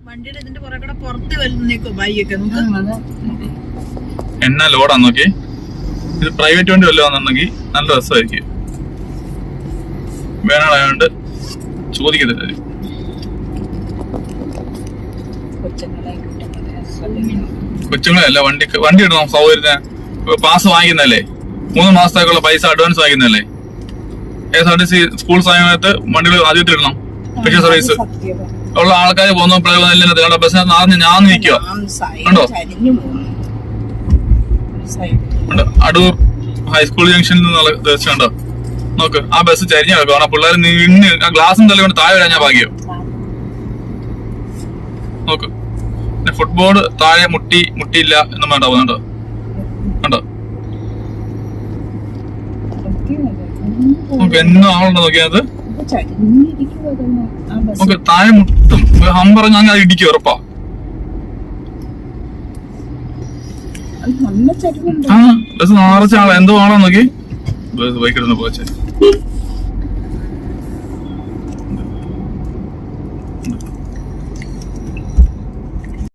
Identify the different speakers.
Speaker 1: വണ്ടിയുടെ ഇതിന്റെ പുറകെ പുറത്ത് വരുന്നേക്കോ ബൈക്കൊക്കെ
Speaker 2: എന്നാ ലോഡാന്ന് നോക്കി. ഇത് പ്രൈവറ്റ് വണ്ടി വല്ലതാണെന്നുണ്ടെങ്കിൽ നല്ല രസമായിരിക്കും. വേണമായോണ്ട് ചോദിക്കത്തില്ല. കൊച്ചുങ്ങളല്ല വണ്ടി ഇടണം സൗകര്യത്തിന്. പാസ് വാങ്ങിക്കുന്നല്ലേ, 3 മാസത്തേക്കുള്ള പൈസ അഡ്വാൻസ് വാങ്ങിക്കുന്നല്ലേ. KSRTC സ്കൂൾ സമയത്ത് വണ്ടികൾ ആദ്യത്തിൽ ഇടണം. സ്പെഷ്യൽ സർവീസ് ഉള്ള ആൾക്കാർ പോകുന്ന ബസ്സിനകത്ത് ഞാൻ നിൽക്കുക ഉണ്ടോ. അടൂർ ഹൈസ്കൂൾ ജംഗ്ഷനിൽ നിന്നുള്ള ബസ് ഉണ്ടോ നോക്ക്. ആ ബസ് ചരിഞ്ഞു കിടക്കും. പിള്ളേർ നിന്ന് ആ ഗ്ലാസും തലകൊണ്ട് താഴെ വരാൻ ഞാൻ ഭാഗ്യം നോക്ക്. പിന്നെ ഫുട്ബോൾ താഴെ മുട്ടിയില്ല എന്നും വേണ്ട പോകുന്നുണ്ടോ കണ്ടോ. നമുക്ക് എന്നും ആളുണ്ടോ നോക്കിയത്. നമുക്ക് താഴെ മുട്ടും. ഹം പറഞ്ഞ അങ്ങനെ ഇടിക്കും ഉറപ്പാ. ആ ബസ് നിറച്ച ആളെ എന്തോ ആണോ നോക്കി. ബസ് ബൈക്ക് ഇടുന്ന പോച്ചേ